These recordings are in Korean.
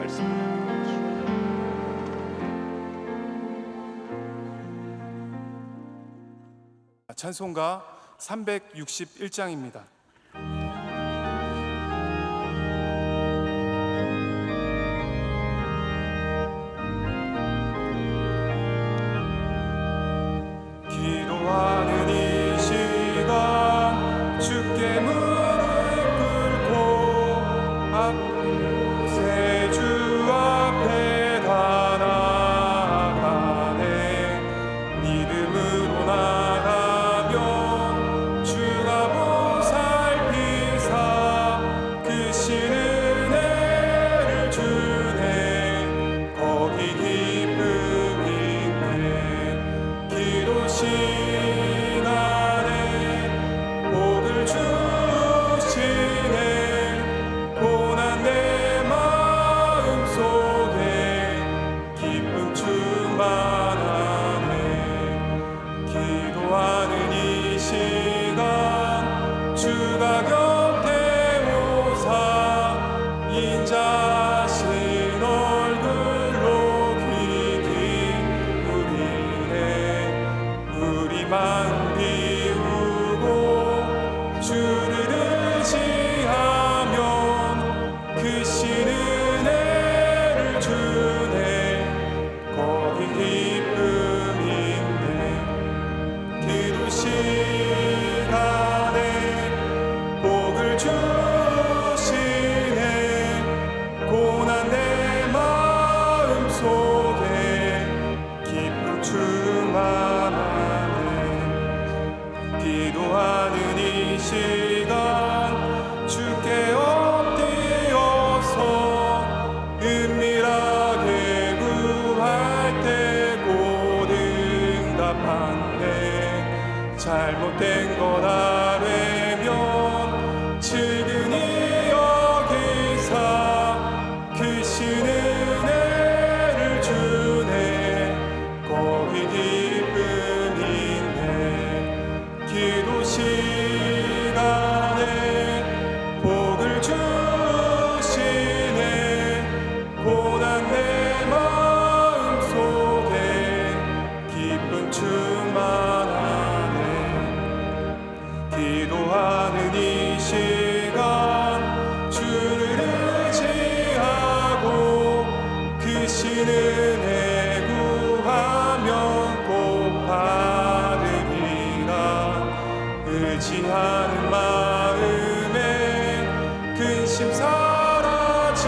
말씀입니다. 찬송가 361장입니다. 기도하는 이 시간 주께 무릎 꿇고 앞세 주 앞에 다 나아가네. 믿음으로 나가면 주가 보살피사 크신 은혜를 주네. 거기 기쁨이 있네. 기도 시간에 복을 주시네. 고난 내 마음 속에 기쁨 충만하네. 기도하는 이 시간 주가 곁에 오사 인자신 얼굴로 귀 기울이네. 우리만 비우고 주를 의지하면 크신 은혜를 주네. 거기 기쁨이 있네. 기도 시간에 복을 주시네. 고난 내 마음 속에 기쁨 충만하네. 기도하는 이 시간 주께 엎드려서 은밀하게 구할 때 곧 응답한대. 잘못된 것 아뢰면 측은히 여기사 크신 은혜를 주네. 거기 기쁨이 있네. 기도 시간에 복을 주시네. 고난 내 마음 속에 기쁨 충만하네. 기도하는 이 시간 주를 의지하고 크신 은혜 구하면 꼭 받으리라. 의지하는 마음에 근심 사라지고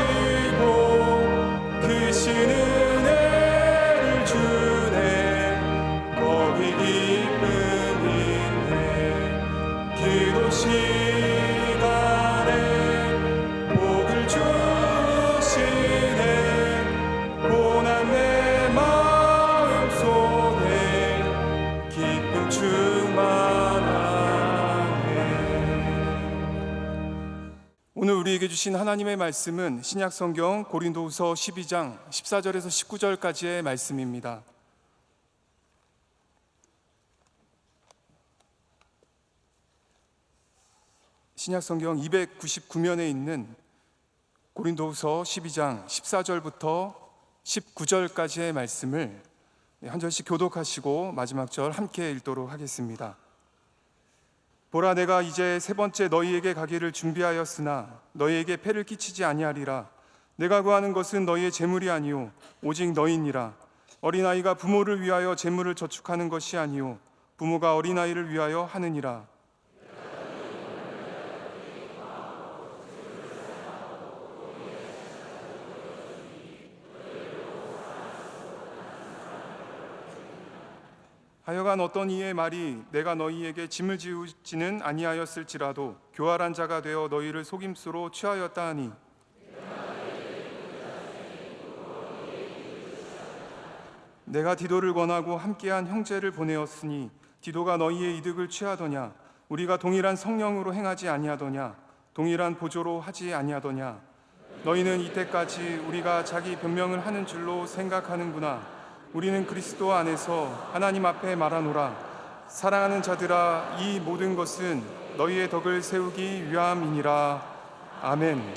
크신 은혜를 주네. 거기 기쁨이 있네. 기도 시간에 복을 주시네. 고난 내 마음 속에 기쁨 충만하네. 오늘 우리에게 주신 하나님의 말씀은 신약성경 고린도후서 12장 14절에서 19절까지의 말씀입니다. 신약성경 299면에 있는 고린도후서 12장 14절부터 19절까지의 말씀을 한 절씩 교독하시고 마지막 절 함께 읽도록 하겠습니다. 보라, 내가 이제 세 번째 너희에게 가기를 준비하였으나 너희에게 폐를 끼치지 아니하리라. 내가 구하는 것은 너희의 재물이 아니요 오직 너희니라. 어린아이가 부모를 위하여 재물을 저축하는 것이 아니요 부모가 어린아이를 위하여 하느니라. 하여간 어떤 이의 말이 내가 너희에게 짐을 지우지는 아니하였을지라도 교활한 자가 되어 너희를 속임수로 취하였다 하니, 내가 디도를 권하고 함께한 형제를 보내었으니 디도가 너희의 이득을 취하더냐? 우리가 동일한 성령으로 행하지 아니하더냐? 동일한 보조로 하지 아니하더냐? 너희는 이때까지 우리가 자기 변명을 하는 줄로 생각하는구나. 우리는 그리스도 안에서 하나님 앞에 말하노라. 사랑하는 자들아, 이 모든 것은 너희의 덕을 세우기 위함이니라. 아멘.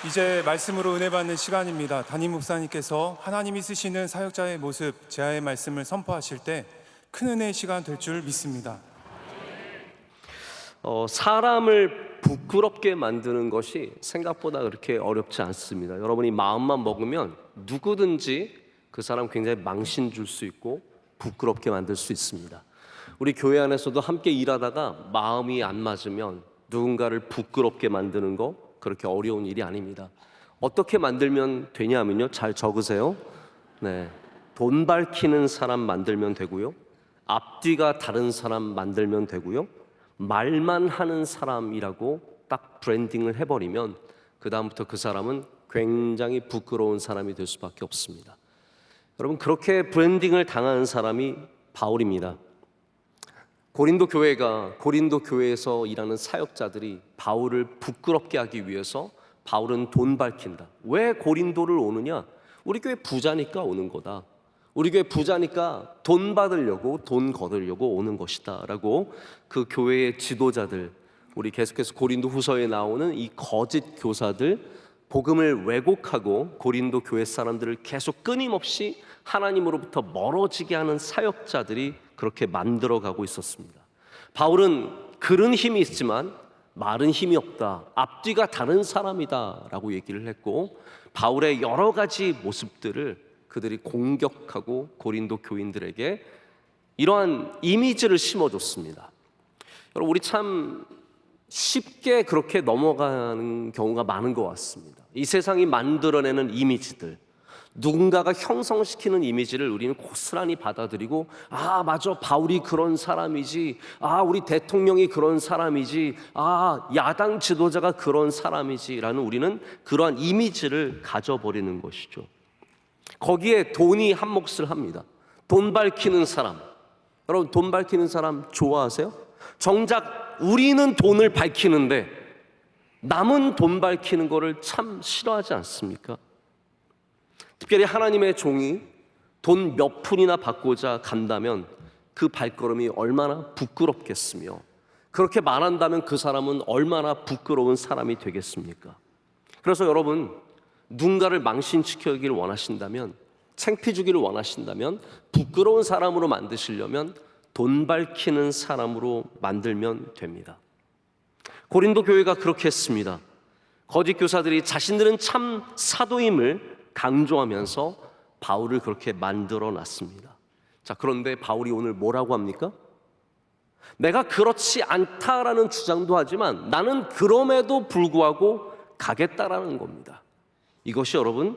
이제 말씀으로 은혜 받는 시간입니다. 담임 목사님께서 하나님이 쓰시는 사역자의 모습, 제아의 말씀을 선포하실 때 큰 은혜의 시간 될 줄 믿습니다. 사람을 부끄럽게 만드는 것이 생각보다 그렇게 어렵지 않습니다. 여러분이 마음만 먹으면 누구든지 그 사람 굉장히 망신 줄 수 있고 부끄럽게 만들 수 있습니다. 우리 교회 안에서도 함께 일하다가 마음이 안 맞으면 누군가를 부끄럽게 만드는 거 그렇게 어려운 일이 아닙니다. 어떻게 만들면 되냐면요, 잘 적으세요. 돈 밝히는 사람 만들면 되고요, 앞뒤가 다른 사람 만들면 되고요, 말만 하는 사람이라고 딱 브랜딩을 해버리면 그 다음부터 그 사람은 굉장히 부끄러운 사람이 될 수밖에 없습니다. 여러분, 그렇게 브랜딩을 당한 사람이 바울입니다. 고린도 교회에서 일하는 사역자들이 바울을 부끄럽게 하기 위해서 바울은 돈 밝힌다. 왜 고린도를 오느냐? 우리 교회 부자니까 오는 거다. 우리 교회 부자니까 돈 받으려고, 돈 거두려고 오는 것이다 라고 그 교회의 지도자들, 우리 계속해서 고린도 후서에 나오는 이 거짓 교사들, 복음을 왜곡하고 고린도 교회 사람들을 계속 끊임없이 하나님으로부터 멀어지게 하는 사역자들이 그렇게 만들어가고 있었습니다. 바울은 글은 힘이 있지만 말은 힘이 없다, 앞뒤가 다른 사람이다 라고 얘기를 했고, 바울의 여러 가지 모습들을 그들이 공격하고 고린도 교인들에게 이러한 이미지를 심어줬습니다. 여러분, 우리 참 쉽게 그렇게 넘어가는 경우가 많은 것 같습니다. 이 세상이 만들어내는 이미지들, 누군가가 형성시키는 이미지를 우리는 고스란히 받아들이고, 아 맞아, 바울이 그런 사람이지, 아 우리 대통령이 그런 사람이지, 아 야당 지도자가 그런 사람이지 라는 우리는 그러한 이미지를 가져버리는 것이죠. 거기에 돈이 한 몫을 합니다. 돈 밝히는 사람, 여러분 돈 밝히는 사람 좋아하세요? 정작 우리는 돈을 밝히는데 남은 돈 밝히는 거를 참 싫어하지 않습니까? 특별히 하나님의 종이 돈 몇 푼이나 받고자 간다면 그 발걸음이 얼마나 부끄럽겠으며, 그렇게 말한다면 그 사람은 얼마나 부끄러운 사람이 되겠습니까? 그래서 여러분, 누군가를 망신시키기를 원하신다면, 창피 주기를 원하신다면, 부끄러운 사람으로 만드시려면 돈 밝히는 사람으로 만들면 됩니다. 고린도 교회가 그렇게 했습니다. 거짓 교사들이 자신들은 참 사도임을 강조하면서 바울을 그렇게 만들어 놨습니다. 자, 그런데 바울이 오늘 뭐라고 합니까? 내가 그렇지 않다라는 주장도 하지만 나는 그럼에도 불구하고 가겠다라는 겁니다. 이것이 여러분,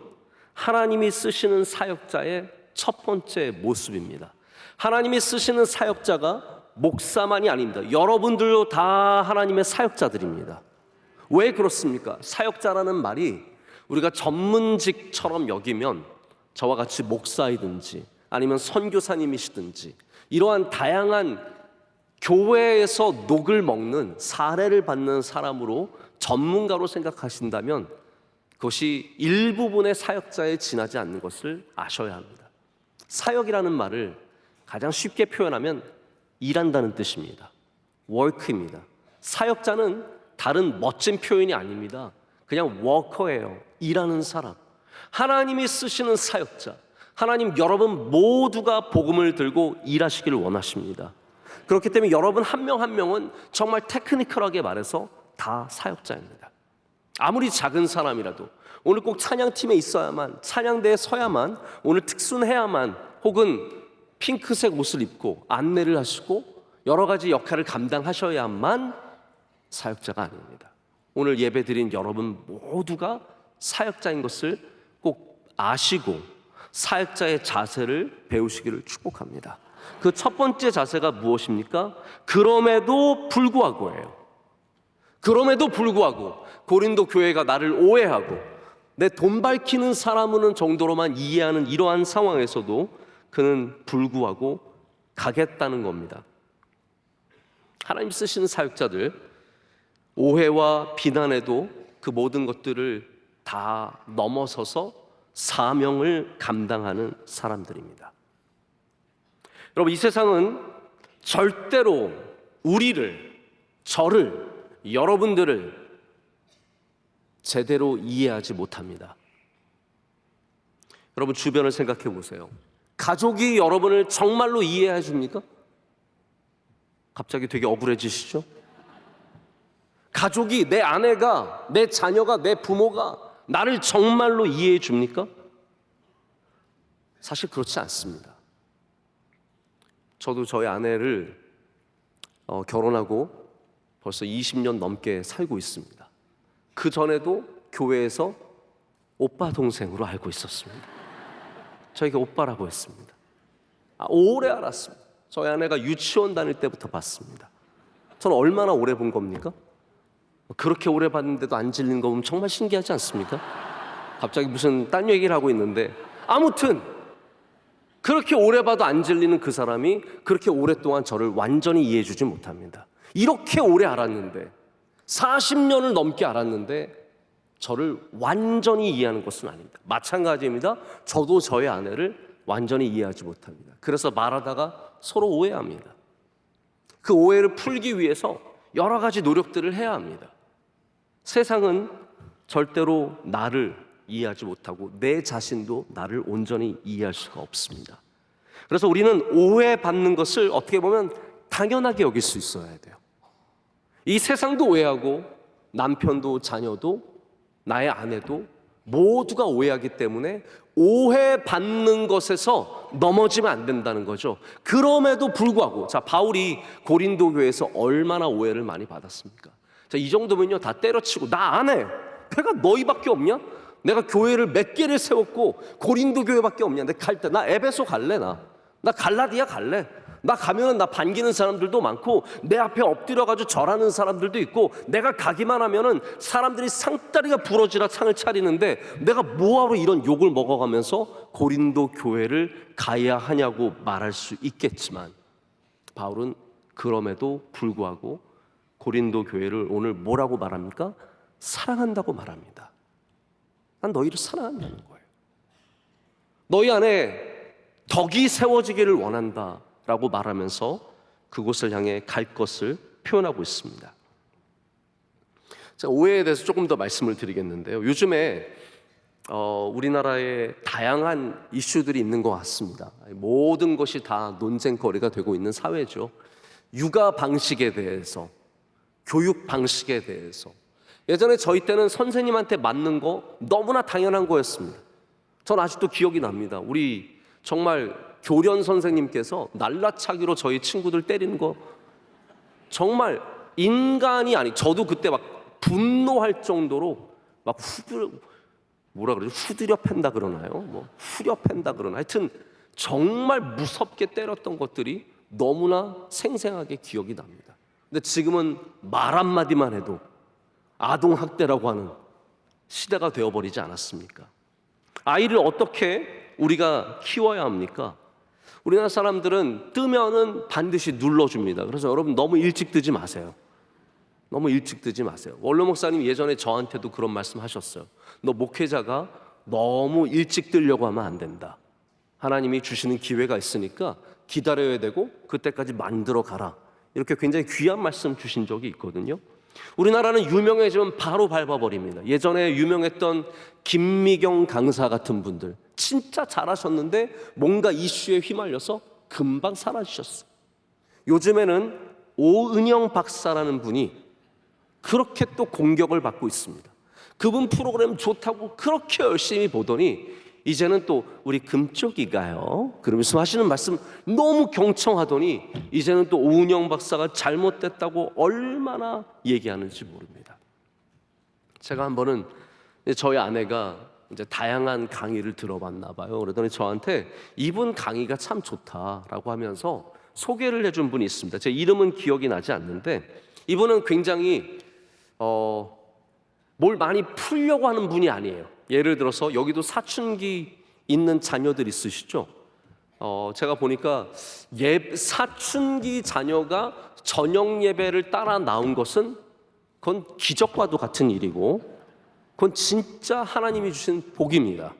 하나님이 쓰시는 사역자의 첫 번째 모습입니다. 하나님이 쓰시는 사역자가 목사만이 아닙니다. 여러분들도 다 하나님의 사역자들입니다. 왜 그렇습니까? 사역자라는 말이 우리가 전문직처럼 여기면 저와 같이 목사이든지 아니면 선교사님이시든지 이러한 다양한 교회에서 녹을 먹는 사례를 받는 사람으로 전문가로 생각하신다면 그것이 일부분의 사역자에 지나지 않는 것을 아셔야 합니다. 사역이라는 말을 가장 쉽게 표현하면 일한다는 뜻입니다. 워크입니다. 사역자는 다른 멋진 표현이 아닙니다. 그냥 워커예요. 일하는 사람. 하나님이 쓰시는 사역자, 하나님 여러분 모두가 복음을 들고 일하시기를 원하십니다. 그렇기 때문에 여러분 한 명 한 명은 정말 테크니컬하게 말해서 다 사역자입니다. 아무리 작은 사람이라도 오늘 꼭 찬양팀에 있어야만, 찬양대에 서야만, 오늘 특순해야만, 혹은 핑크색 옷을 입고 안내를 하시고 여러 가지 역할을 감당하셔야만 사역자가 아닙니다. 오늘 예배드린 여러분 모두가 사역자인 것을 꼭 아시고 사역자의 자세를 배우시기를 축복합니다. 그 첫 번째 자세가 무엇입니까? 그럼에도 불구하고예요. 그럼에도 불구하고 고린도 교회가 나를 오해하고 내 돈 밝히는 사람은 정도로만 이해하는 이러한 상황에서도 그는 불구하고 가겠다는 겁니다. 하나님 쓰시는 사역자들, 오해와 비난에도 그 모든 것들을 다 넘어서서 사명을 감당하는 사람들입니다. 여러분, 이 세상은 절대로 우리를, 저를, 여러분들을 제대로 이해하지 못합니다. 여러분 주변을 생각해 보세요. 가족이 여러분을 정말로 이해해 줍니까? 갑자기 되게 억울해지시죠? 가족이, 내 아내가, 내 자녀가, 내 부모가 나를 정말로 이해해 줍니까? 사실 그렇지 않습니다. 저도 저희 아내를 결혼하고 벌써 20년 넘게 살고 있습니다. 그 전에도 교회에서 오빠 동생으로 알고 있었습니다. 저에게 오빠라고 했습니다. 오래 알았습니다. 저희 아내가 유치원 다닐 때부터 봤습니다. 저는 얼마나 오래 본 겁니까? 그렇게 오래 봤는데도 안 질리는 거 보면 정말 신기하지 않습니까? 갑자기 무슨 딴 얘기를 하고 있는데, 아무튼 그렇게 오래 봐도 안 질리는 그 사람이 그렇게 오랫동안 저를 완전히 이해해 주지 못합니다. 이렇게 오래 알았는데, 40년을 넘게 알았는데 저를 완전히 이해하는 것은 아닙니다. 마찬가지입니다. 저도 저의 아내를 완전히 이해하지 못합니다. 그래서 말하다가 서로 오해합니다. 그 오해를 풀기 위해서 여러 가지 노력들을 해야 합니다. 세상은 절대로 나를 이해하지 못하고 내 자신도 나를 온전히 이해할 수가 없습니다. 그래서 우리는 오해받는 것을 어떻게 보면 당연하게 여길 수 있어야 돼요. 이 세상도 오해하고 남편도 자녀도 나의 아내도 모두가 오해하기 때문에 오해받는 것에서 넘어지면 안 된다는 거죠. 그럼에도 불구하고, 자, 바울이 고린도 교회에서 얼마나 오해를 많이 받았습니까? 자, 이 정도면요 다 때려치고, 나 안 해. 내가 너희밖에 없냐? 내가 교회를 몇 개를 세웠고 고린도 교회밖에 없냐? 내가 갈 때 나 에베소 갈래. 나 갈라디아 갈래. 나 가면은 나 반기는 사람들도 많고 내 앞에 엎드려가지고 절하는 사람들도 있고, 내가 가기만 하면은 사람들이 상다리가 부러지라 상을 차리는데 내가 뭐하러 이런 욕을 먹어가면서 고린도 교회를 가야 하냐고 말할 수 있겠지만, 바울은 그럼에도 불구하고 고린도 교회를 오늘 뭐라고 말합니까? 사랑한다고 말합니다. 난 너희를 사랑한다는 거예요. 너희 안에 덕이 세워지기를 원한다 라고 말하면서 그곳을 향해 갈 것을 표현하고 있습니다. 자, 오해에 대해서 조금 더 말씀을 드리겠는데요. 요즘에 우리나라에 다양한 이슈들이 있는 것 같습니다. 모든 것이 다 논쟁거리가 되고 있는 사회죠. 육아 방식에 대해서, 교육 방식에 대해서. 예전에 저희 때는 선생님한테 맞는 거 너무나 당연한 거였습니다. 전 아직도 기억이 납니다. 우리 정말 교련 선생님께서 날라차기로 저희 친구들 때리는 거 정말 인간이 아니, 저도 그때 막 분노할 정도로 막 후드려 팬다 그러나요? 뭐 후려 팬다 그러나, 하여튼 정말 무섭게 때렸던 것들이 너무나 생생하게 기억이 납니다. 근데 지금은 말 한마디만 해도 아동학대라고 하는 시대가 되어버리지 않았습니까? 아이를 어떻게 우리가 키워야 합니까? 우리나라 사람들은 뜨면은 반드시 눌러줍니다. 그래서 여러분 너무 일찍 뜨지 마세요. 너무 일찍 뜨지 마세요. 원로 목사님 예전에 저한테도 그런 말씀 하셨어요. 너 목회자가 너무 일찍 뜨려고 하면 안 된다. 하나님이 주시는 기회가 있으니까 기다려야 되고 그때까지 만들어 가라. 이렇게 굉장히 귀한 말씀 주신 적이 있거든요. 우리나라는 유명해지면 바로 밟아버립니다. 예전에 유명했던 김미경 강사 같은 분들 진짜 잘하셨는데 뭔가 이슈에 휘말려서 금방 사라지셨어요. 요즘에는 오은영 박사라는 분이 그렇게 또 공격을 받고 있습니다. 그분 프로그램 좋다고 그렇게 열심히 보더니 이제는 또 우리 금쪽이가요 그러면서 하시는 말씀 너무 경청하더니 이제는 또 오은영 박사가 잘못됐다고 얼마나 얘기하는지 모릅니다. 제가 한 번은 저희 아내가 이제 다양한 강의를 들어봤나 봐요. 그러더니 저한테 이분 강의가 참 좋다라고 하면서 소개를 해준 분이 있습니다. 제 이름은 기억이 나지 않는데 이분은 굉장히 뭘 많이 풀려고 하는 분이 아니에요. 예를 들어서 여기도 사춘기 있는 자녀들 있으시죠? 제가 보니까 사춘기 자녀가 저녁 예배를 따라 나온 것은 그건 기적과도 같은 일이고 그건 진짜 하나님이 주신 복입니다.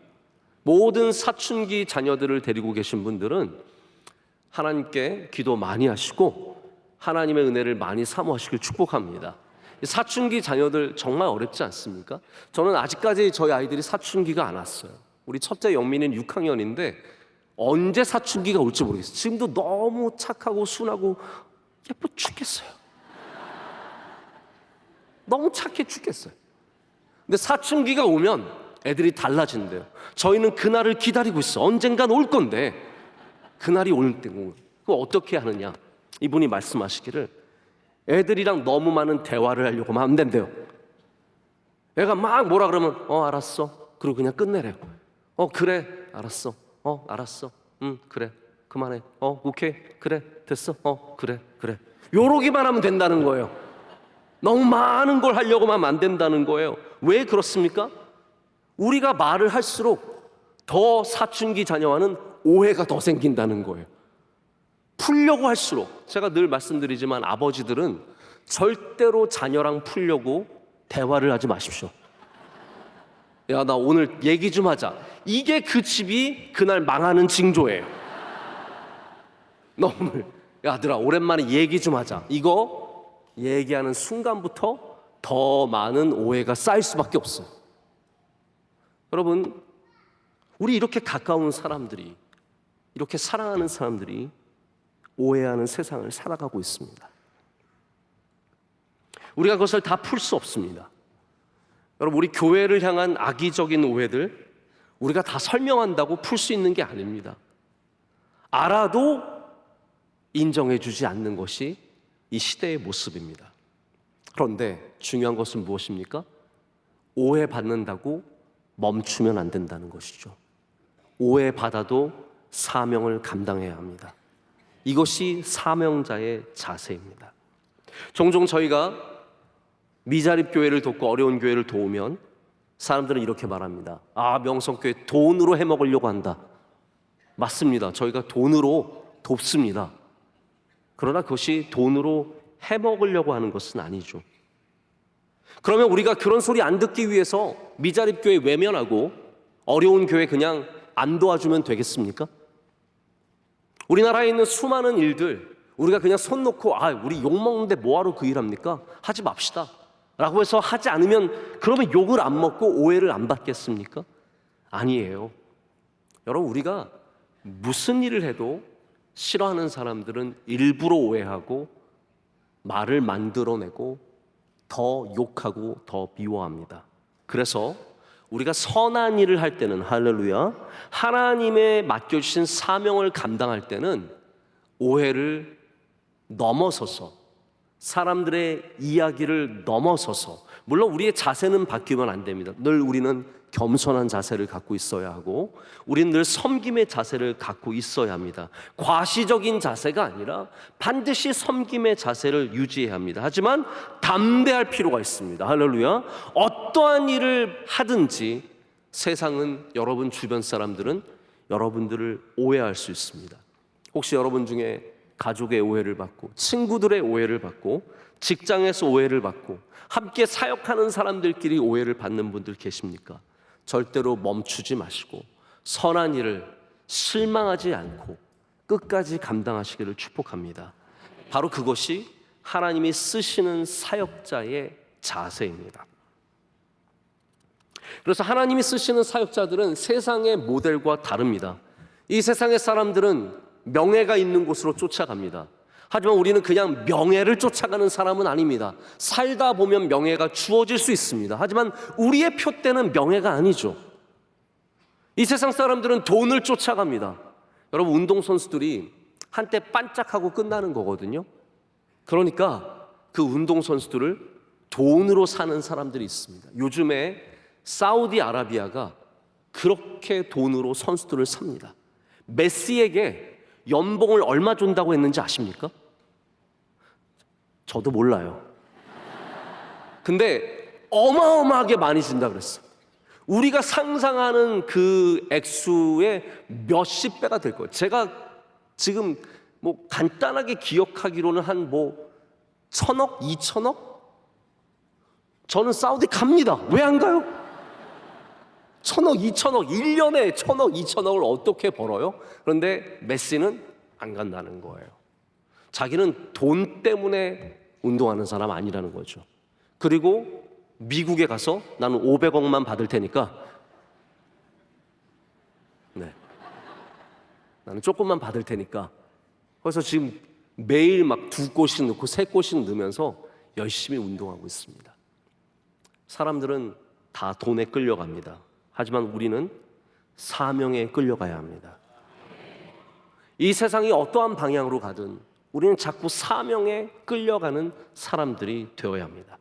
모든 사춘기 자녀들을 데리고 계신 분들은 하나님께 기도 많이 하시고 하나님의 은혜를 많이 사모하시길 축복합니다. 사춘기 자녀들 정말 어렵지 않습니까? 저는 아직까지 저희 아이들이 사춘기가 안 왔어요. 우리 첫째 영민이는 6학년인데 언제 사춘기가 올지 모르겠어요. 지금도 너무 착하고 순하고 예뻐 죽겠어요. 너무 착해 죽겠어요. 근데 사춘기가 오면 애들이 달라진대요. 저희는 그날을 기다리고 있어. 언젠간 올 건데 그날이 올 때고 그거 어떻게 하느냐? 이분이 말씀하시기를 애들이랑 너무 많은 대화를 하려고 하면 안 된대요. 애가 막 뭐라 그러면 알았어. 그리고 그냥 끝내래요. 그래 알았어. 알았어. 그래 그만해. 오케이 그래 됐어. 그래 요러기만 하면 된다는 거예요. 너무 많은 걸 하려고 하면 안 된다는 거예요. 왜 그렇습니까? 우리가 말을 할수록 더 사춘기 자녀와는 오해가 더 생긴다는 거예요. 풀려고 할수록, 제가 늘 말씀드리지만 아버지들은 절대로 자녀랑 풀려고 대화를 하지 마십시오. 야, 나 오늘 얘기 좀 하자. 이게 그 집이 그날 망하는 징조예요. 너 오늘 야, 아들아 오랜만에 얘기 좀 하자. 이거 얘기하는 순간부터 더 많은 오해가 쌓일 수밖에 없어요. 여러분, 우리 이렇게 가까운 사람들이, 이렇게 사랑하는 사람들이 오해하는 세상을 살아가고 있습니다. 우리가 그것을 다 풀 수 없습니다. 여러분, 우리 교회를 향한 악의적인 오해들 우리가 다 설명한다고 풀 수 있는 게 아닙니다. 알아도 인정해 주지 않는 것이 이 시대의 모습입니다. 그런데 중요한 것은 무엇입니까? 오해받는다고 멈추면 안 된다는 것이죠. 오해받아도 사명을 감당해야 합니다. 이것이 사명자의 자세입니다. 종종 저희가 미자립 교회를 돕고 어려운 교회를 도우면 사람들은 이렇게 말합니다. 명성교회 돈으로 해먹으려고 한다. 맞습니다. 저희가 돈으로 돕습니다. 그러나 그것이 돈으로 해먹으려고 하는 것은 아니죠. 그러면 우리가 그런 소리 안 듣기 위해서 미자립 교회 외면하고 어려운 교회 그냥 안 도와주면 되겠습니까? 우리나라에 있는 수많은 일들 우리가 그냥 손 놓고 우리 욕먹는데 뭐하러 그 일합니까? 하지 맙시다 라고 해서 하지 않으면 그러면 욕을 안 먹고 오해를 안 받겠습니까? 아니에요. 여러분, 우리가 무슨 일을 해도 싫어하는 사람들은 일부러 오해하고 말을 만들어내고 더 욕하고 더 미워합니다. 그래서 우리가 선한 일을 할 때는, 할렐루야, 하나님의 맡겨주신 사명을 감당할 때는 오해를 넘어서서, 사람들의 이야기를 넘어서서, 물론 우리의 자세는 바뀌면 안 됩니다. 늘 우리는 겸손한 자세를 갖고 있어야 하고 우리는 늘 섬김의 자세를 갖고 있어야 합니다. 과시적인 자세가 아니라 반드시 섬김의 자세를 유지해야 합니다. 하지만 담대할 필요가 있습니다. 할렐루야. 어떠한 일을 하든지 세상은, 여러분 주변 사람들은 여러분들을 오해할 수 있습니다. 혹시 여러분 중에 가족의 오해를 받고, 친구들의 오해를 받고, 직장에서 오해를 받고, 함께 사역하는 사람들끼리 오해를 받는 분들 계십니까? 절대로 멈추지 마시고 선한 일을 실망하지 않고 끝까지 감당하시기를 축복합니다. 바로 그것이 하나님이 쓰시는 사역자의 자세입니다. 그래서 하나님이 쓰시는 사역자들은 세상의 모델과 다릅니다. 이 세상의 사람들은 명예가 있는 곳으로 쫓아갑니다. 하지만 우리는 그냥 명예를 쫓아가는 사람은 아닙니다. 살다 보면 명예가 주어질 수 있습니다. 하지만 우리의 표대는 명예가 아니죠. 이 세상 사람들은 돈을 쫓아갑니다. 여러분, 운동선수들이 한때 반짝하고 끝나는 거거든요. 그러니까 그 운동선수들을 돈으로 사는 사람들이 있습니다. 요즘에 사우디아라비아가 그렇게 돈으로 선수들을 삽니다. 메시에게 연봉을 얼마 준다고 했는지 아십니까? 저도 몰라요. 근데 어마어마하게 많이 준다 그랬어요. 우리가 상상하는 그 액수의 몇십 배가 될 거예요. 제가 지금 간단하게 기억하기로는 한 1,000억, 2,000억? 저는 사우디 갑니다. 왜 안 가요? 1,000억, 2,000억, 1년에 1,000억, 2,000억을 어떻게 벌어요? 그런데 메시는 안 간다는 거예요. 자기는 돈 때문에 운동하는 사람 아니라는 거죠. 그리고 미국에 가서 나는 500억만 받을 테니까, 네, 나는 조금만 받을 테니까. 그래서 지금 매일 막 2꽃씩 넣고 3꽃씩 넣으면서 열심히 운동하고 있습니다. 사람들은 다 돈에 끌려갑니다. 하지만 우리는 사명에 끌려가야 합니다. 이 세상이 어떠한 방향으로 가든 우리는 자꾸 사명에 끌려가는 사람들이 되어야 합니다.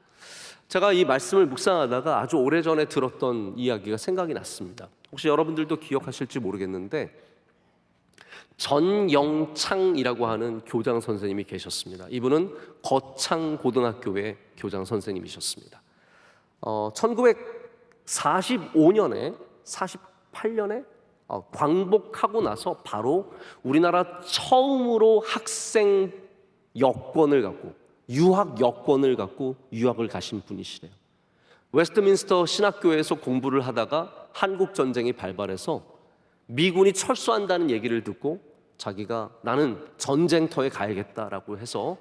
제가 이 말씀을 묵상하다가 아주 오래전에 들었던 이야기가 생각이 났습니다. 혹시 여러분들도 기억하실지 모르겠는데 전영창이라고 하는 교장 선생님이 계셨습니다. 이분은 거창고등학교의 교장 선생님이셨습니다. 1945년에 48년에 광복하고 나서 바로 우리나라 처음으로 학생 여권을 갖고 유학 여권을 갖고 유학을 가신 분이시래요. 웨스트민스터 신학교에서 공부를 하다가 한국 전쟁이 발발해서 미군이 철수한다는 얘기를 듣고 자기가 나는 전쟁터에 가야겠다라고 해서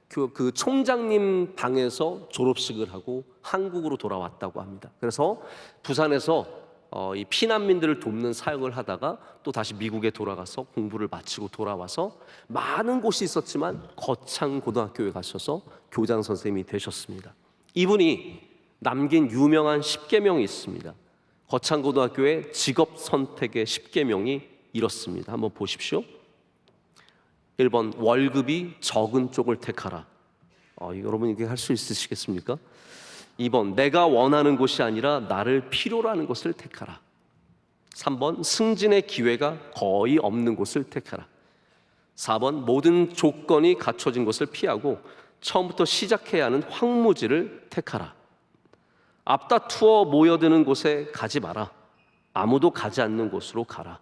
그 총장님 방에서 졸업식을 하고 한국으로 돌아왔다고 합니다. 그래서 부산에서 이 피난민들을 돕는 사역을 하다가 또 다시 미국에 돌아가서 공부를 마치고 돌아와서 많은 곳이 있었지만 거창고등학교에 가셔서 교장 선생님이 되셨습니다. 이분이 남긴 유명한 10계명이 있습니다. 거창고등학교의 직업 선택의 10계명이 이렇습니다. 한번 보십시오. 1번 월급이 적은 쪽을 택하라. 여러분 이게 할 수 있으시겠습니까? 2번 내가 원하는 곳이 아니라 나를 필요로 하는 곳을 택하라. 3번 승진의 기회가 거의 없는 곳을 택하라. 4번 모든 조건이 갖춰진 곳을 피하고 처음부터 시작해야 하는 황무지를 택하라. 앞다투어 모여드는 곳에 가지 마라. 아무도 가지 않는 곳으로 가라.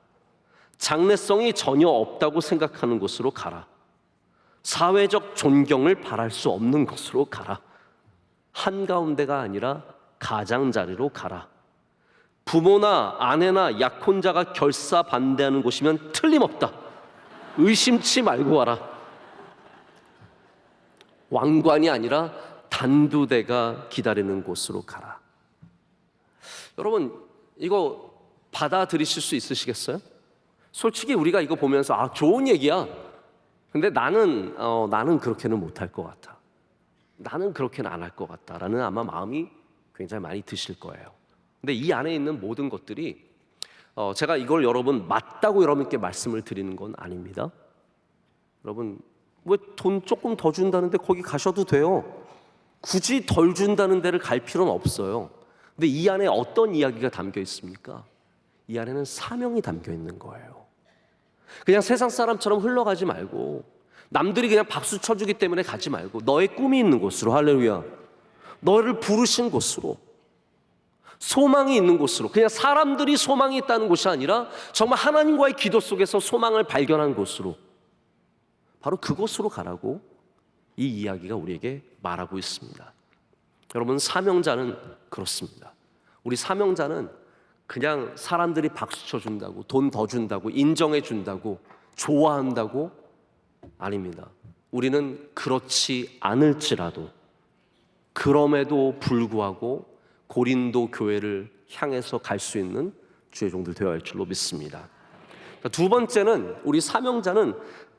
장래성이 전혀 없다고 생각하는 곳으로 가라. 사회적 존경을 바랄 수 없는 곳으로 가라. 한가운데가 아니라 가장자리로 가라. 부모나 아내나 약혼자가 결사 반대하는 곳이면 틀림없다. 의심치 말고 와라. 왕관이 아니라 단두대가 기다리는 곳으로 가라. 여러분 이거 받아들이실 수 있으시겠어요? 솔직히 우리가 이거 보면서 좋은 얘기야. 근데 나는 그렇게는 못할 것 같아. 나는 그렇게는 안 할 것 같다라는 아마 마음이 굉장히 많이 드실 거예요. 근데 이 안에 있는 모든 것들이 제가 이걸 여러분 맞다고 여러분께 말씀을 드리는 건 아닙니다. 여러분 왜 돈 조금 더 준다는데 거기 가셔도 돼요. 굳이 덜 준다는 데를 갈 필요는 없어요. 근데 이 안에 어떤 이야기가 담겨 있습니까? 이 안에는 사명이 담겨 있는 거예요. 그냥 세상 사람처럼 흘러가지 말고 남들이 그냥 박수 쳐주기 때문에 가지 말고 너의 꿈이 있는 곳으로, 할렐루야, 너를 부르신 곳으로, 소망이 있는 곳으로, 그냥 사람들이 소망이 있다는 곳이 아니라 정말 하나님과의 기도 속에서 소망을 발견한 곳으로, 바로 그곳으로 가라고 이 이야기가 우리에게 말하고 있습니다. 여러분 사명자는 그렇습니다. 우리 사명자는 그냥 사람들이 박수 쳐준다고, 돈 더 준다고, 인정해 준다고, 좋아한다고 아닙니다. 우리는 그렇지 않을지라도 그럼에도 불구하고 고린도 교회를 향해서 갈 수 있는 주의 종들 되어야 할 줄로 믿습니다. 두 번째는 우리 사명자는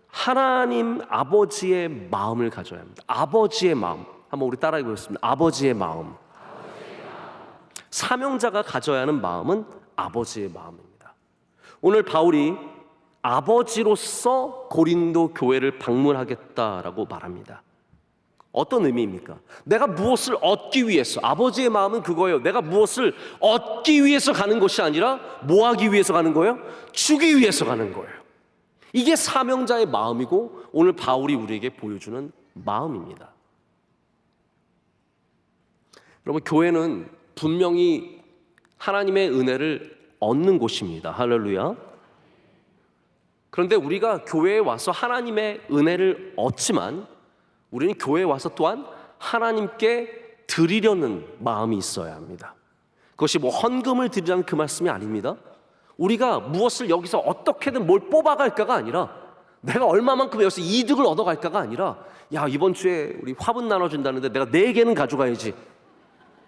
하나님 아버지의 마음을 가져야 합니다. 아버지의 마음. 한번 우리 따라해 보겠습니다. 아버지의 마음. 사명자가 가져야 하는 마음은 아버지의 마음입니다. 오늘 바울이 아버지로서 고린도 교회를 방문하겠다라고 말합니다. 어떤 의미입니까? 내가 무엇을 얻기 위해서, 아버지의 마음은 그거예요. 내가 무엇을 얻기 위해서 가는 것이 아니라 뭐 하기 위해서 가는 거예요? 주기 위해서 가는 거예요. 이게 사명자의 마음이고 오늘 바울이 우리에게 보여주는 마음입니다. 여러분 교회는 분명히 하나님의 은혜를 얻는 곳입니다. 할렐루야. 그런데 우리가 교회에 와서 하나님의 은혜를 얻지만 우리는 교회에 와서 또한 하나님께 드리려는 마음이 있어야 합니다. 그것이 뭐 헌금을 드리라는 그 말씀이 아닙니다. 우리가 무엇을 여기서 어떻게든 뭘 뽑아갈까가 아니라 내가 얼마만큼 여기서 이득을 얻어갈까가 아니라 야 이번 주에 우리 화분 나눠준다는데 내가 4개는 가져가야지.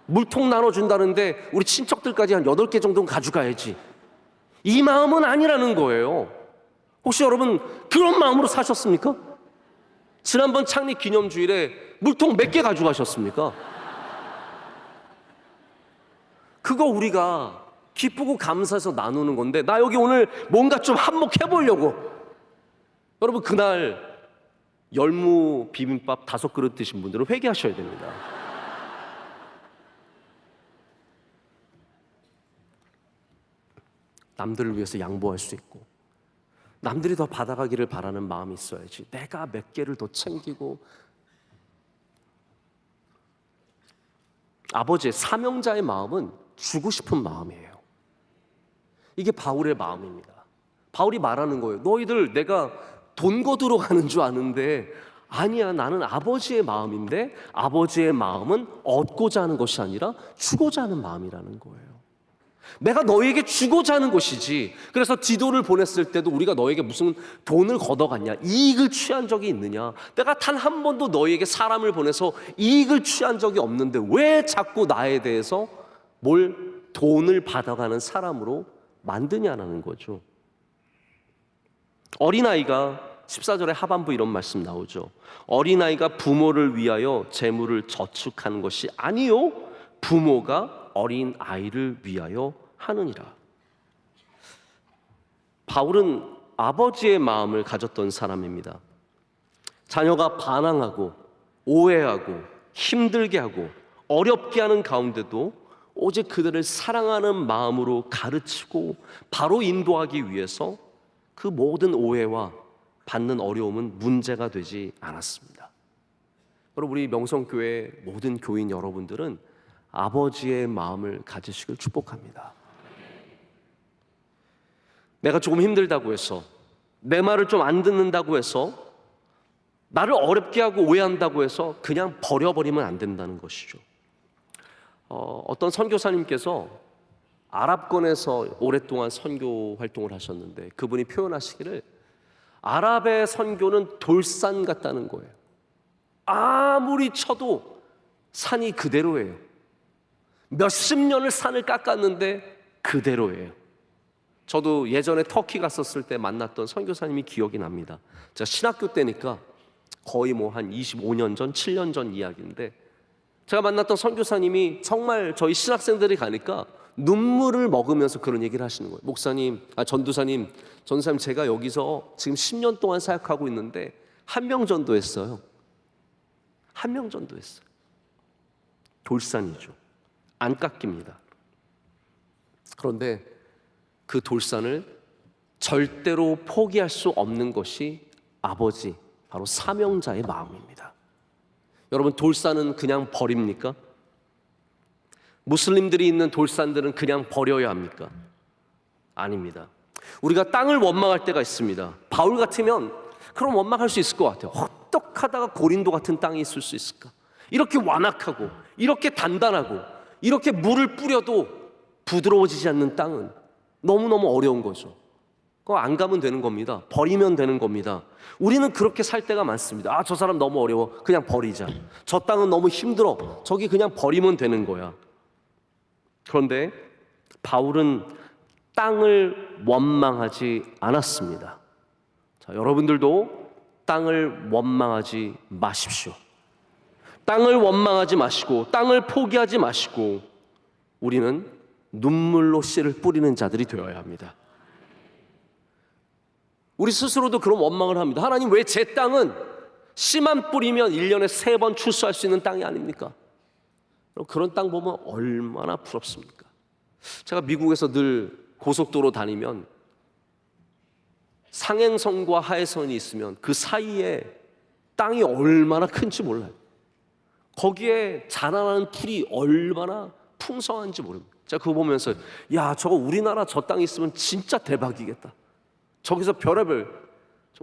물통 나눠준다는데 우리 친척들까지 한 8개 정도는 가져가야지. 이 마음은 아니라는 거예요. 혹시 여러분 그런 마음으로 사셨습니까? 지난번 창립 기념주일에 물통 몇 개 가져가셨습니까? 그거 우리가 기쁘고 감사해서 나누는 건데, 나 여기 오늘 뭔가 좀 한몫해 보려고. 여러분 그날 열무 비빔밥 5그릇 드신 분들은 회개하셔야 됩니다. 남들을 위해서 양보할 수 있고 남들이 더 받아가기를 바라는 마음이 있어야지 내가 몇 개를 더 챙기고. 아버지의 사명자의 마음은 주고 싶은 마음이에요. 이게 바울의 마음입니다. 바울이 말하는 거예요. 너희들 내가 돈 거두러 가는 줄 아는데 아니야, 나는 아버지의 마음인데 아버지의 마음은 얻고자 하는 것이 아니라 주고자 하는 마음이라는 거예요. 내가 너에게 주고자 하는 것이지. 그래서 디도를 보냈을 때도 우리가 너에게 무슨 돈을 걷어갔냐, 이익을 취한 적이 있느냐. 내가 단 한 번도 너에게 사람을 보내서 이익을 취한 적이 없는데 왜 자꾸 나에 대해서 뭘 돈을 받아가는 사람으로 만드냐라는 거죠. 어린아이가 14절의 하반부 이런 말씀 나오죠. 어린아이가 부모를 위하여 재물을 저축하는 것이 아니요 부모가 어린아이를 위하여 하느니라. 바울은 아버지의 마음을 가졌던 사람입니다. 자녀가 반항하고 오해하고 힘들게 하고 어렵게 하는 가운데도 오직 그들을 사랑하는 마음으로 가르치고 바로 인도하기 위해서 그 모든 오해와 받는 어려움은 문제가 되지 않았습니다. 여러분, 우리 명성교회 모든 교인 여러분들은 아버지의 마음을 가지시길 축복합니다. 내가 조금 힘들다고 해서, 내 말을 좀 안 듣는다고 해서, 나를 어렵게 하고 오해한다고 해서 그냥 버려버리면 안 된다는 것이죠. 어떤 선교사님께서 아랍권에서 오랫동안 선교 활동을 하셨는데 그분이 표현하시기를 아랍의 선교는 돌산 같다는 거예요. 아무리 쳐도 산이 그대로예요. 몇십 년을 산을 깎았는데 그대로예요. 저도 예전에 터키 갔었을 때 만났던 선교사님이 기억이 납니다. 제가 신학교 때니까 거의 한 25년 전, 7년 전 이야기인데 제가 만났던 선교사님이 정말 저희 신학생들이 가니까 눈물을 먹으면서 그런 얘기를 하시는 거예요. 목사님, 전도사님, 제가 여기서 지금 10년 동안 사역하고 있는데 한 명 전도했어요. 한 명 전도했어요. 돌산이죠. 안 깎입니다. 그런데 그 돌산을 절대로 포기할 수 없는 것이 아버지, 바로 사명자의 마음입니다. 여러분, 돌산은 그냥 버립니까? 무슬림들이 있는 돌산들은 그냥 버려야 합니까? 아닙니다. 우리가 땅을 원망할 때가 있습니다. 바울 같으면 그럼 원망할 수 있을 것 같아요. 헛떡하다가 고린도 같은 땅이 있을 수 있을까? 이렇게 완악하고 이렇게 단단하고 이렇게 물을 뿌려도 부드러워지지 않는 땅은 너무너무 어려운 거죠. 그거 안 가면 되는 겁니다. 버리면 되는 겁니다. 우리는 그렇게 살 때가 많습니다. 저 사람 너무 어려워, 그냥 버리자. 저 땅은 너무 힘들어, 저기 그냥 버리면 되는 거야. 그런데 바울은 땅을 원망하지 않았습니다. 자, 여러분들도 땅을 원망하지 마십시오. 땅을 원망하지 마시고 땅을 포기하지 마시고 우리는 눈물로 씨를 뿌리는 자들이 되어야 합니다. 우리 스스로도 그런 원망을 합니다. 하나님, 왜 제 땅은 씨만 뿌리면 1년에 3번 출소할 수 있는 땅이 아닙니까? 그런 땅 보면 얼마나 부럽습니까? 제가 미국에서 늘 고속도로 다니면 상행선과 하행선이 있으면 그 사이에 땅이 얼마나 큰지 몰라요. 거기에 자라나는 풀이 얼마나 풍성한지 모릅니다. 제가 그거 보면서 저거 우리나라 저 땅에 있으면 진짜 대박이겠다. 저기서 별의별,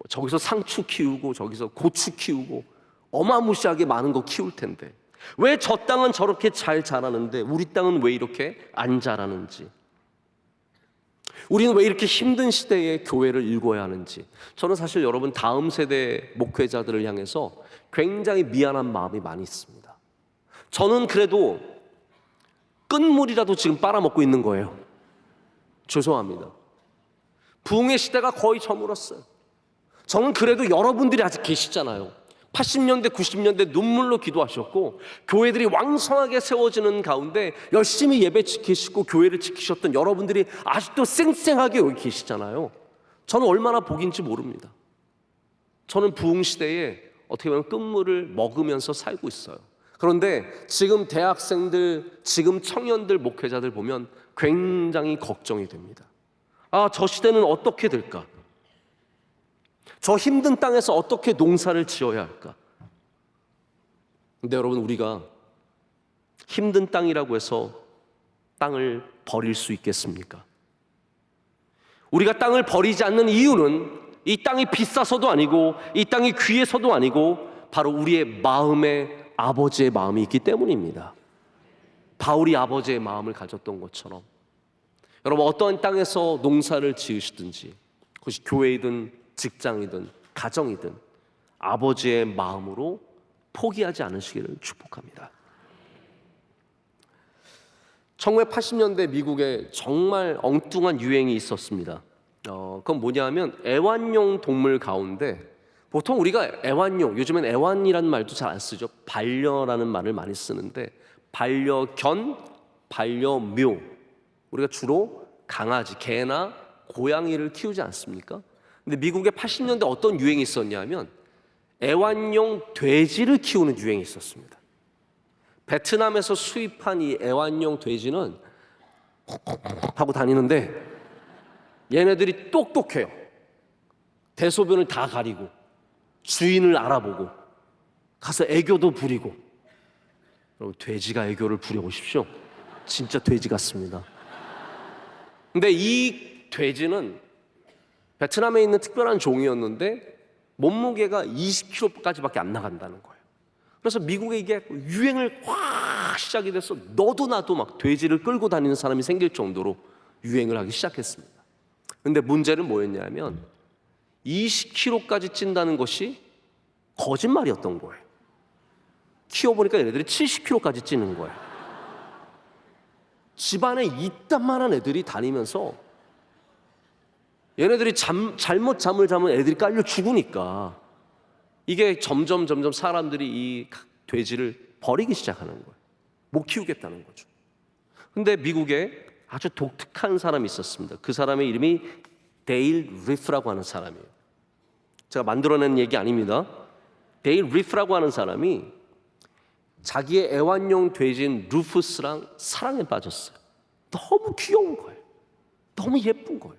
저기서 상추 키우고 저기서 고추 키우고 어마무시하게 많은 거 키울 텐데 왜 저 땅은 저렇게 잘 자라는데 우리 땅은 왜 이렇게 안 자라는지, 우리는 왜 이렇게 힘든 시대에 교회를 일궈야 하는지, 저는 사실 여러분 다음 세대 목회자들을 향해서 굉장히 미안한 마음이 많이 있습니다. 저는 그래도 끝물이라도 지금 빨아먹고 있는 거예요. 죄송합니다. 부흥의 시대가 거의 저물었어요. 저는 그래도 여러분들이 아직 계시잖아요. 80년대, 90년대 눈물로 기도하셨고 교회들이 왕성하게 세워지는 가운데 열심히 예배 지키시고 교회를 지키셨던 여러분들이 아직도 쌩쌩하게 여기 계시잖아요. 저는 얼마나 복인지 모릅니다. 저는 부흥 시대에 어떻게 보면 끝물을 먹으면서 살고 있어요. 그런데 지금 대학생들, 지금 청년들, 목회자들 보면 굉장히 걱정이 됩니다. 아, 저 시대는 어떻게 될까? 저 힘든 땅에서 어떻게 농사를 지어야 할까? 근데 여러분, 우리가 힘든 땅이라고 해서 땅을 버릴 수 있겠습니까? 우리가 땅을 버리지 않는 이유는 이 땅이 비싸서도 아니고 이 땅이 귀해서도 아니고 바로 우리의 마음에 아버지의 마음이 있기 때문입니다. 바울이 아버지의 마음을 가졌던 것처럼 여러분, 어떠한 땅에서 농사를 지으시든지 그것이 교회이든 직장이든 가정이든 아버지의 마음으로 포기하지 않으시기를 축복합니다. 1980년대 미국에 정말 엉뚱한 유행이 있었습니다. 그건 뭐냐면 애완용 동물 가운데 보통 우리가 애완용, 요즘엔 애완이라는 말도 잘 안 쓰죠. 반려라는 말을 많이 쓰는데 반려견, 반려묘, 우리가 주로 강아지, 개나 고양이를 키우지 않습니까? 근데 미국에 80년대 어떤 유행이 있었냐면 애완용 돼지를 키우는 유행이 있었습니다. 베트남에서 수입한 이 애완용 돼지는 하고 다니는데 얘네들이 똑똑해요. 대소변을 다 가리고 주인을 알아보고 가서 애교도 부리고. 여러분, 돼지가 애교를 부려보십시오. 진짜 돼지 같습니다. 근데 이 돼지는 베트남에 있는 특별한 종이었는데 몸무게가 20kg까지밖에 안 나간다는 거예요. 그래서 미국에 이게 유행을 확 시작이 돼서 너도 나도 막 돼지를 끌고 다니는 사람이 생길 정도로 유행을 하기 시작했습니다. 근데 문제는 뭐였냐면 20kg까지 찐다는 것이 거짓말이었던 거예요. 키워보니까 얘네들이 70kg까지 찌는 거예요. 집안에 이딴만한 애들이 다니면서 얘네들이 잘못 잠을 자면 애들이 깔려 죽으니까 이게 점점 사람들이 이 돼지를 버리기 시작하는 거예요. 못 키우겠다는 거죠. 근데 미국에 아주 독특한 사람이 있었습니다. 그 사람의 이름이 데일 리프라고 하는 사람이에요. 제가 만들어낸 얘기 아닙니다. 데일 리프라고 하는 사람이 자기의 애완용 돼지인 루푸스랑 사랑에 빠졌어요. 너무 귀여운 거예요. 너무 예쁜 거예요.